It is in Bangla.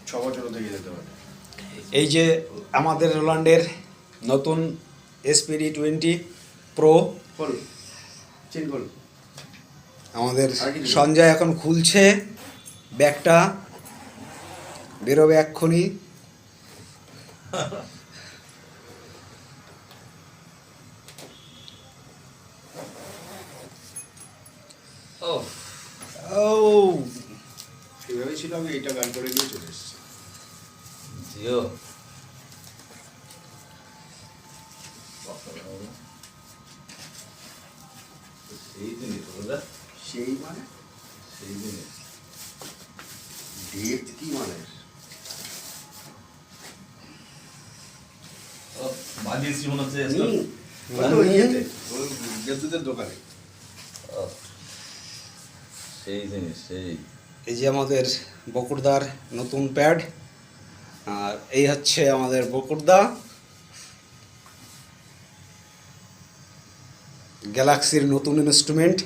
6 বছরও থেকে যেতে পারে। এই যে আমাদের রোল্যান্ডের নতুন SP20 প্রো খোল, চেন খোল। আমাদের আর কিছু? সঞ্জয় এখন খুলছে ব্যাগটা, বেরোবে এক্ষুনি। ও ও সেভাবেই ছিল, আমি এইটা গান করে নিয়ে চলে এসেছি। জিও সেই জিনিস দাদা, সেই মানে সেই জিনিস। ডেট কি মানে? ও বানিয়েছি মনে হচ্ছে ওই তো ইয়েতে, ওই গেতুদের দোকানে। ও, সেই জিনিস সেই। এই যে আমাদের বকুড়দার নতুন প্যাড, আর এই হচ্ছে আমাদের বকুড়দা গ্যালাক্সির নতুন ইনস্ট্রুমেন্ট।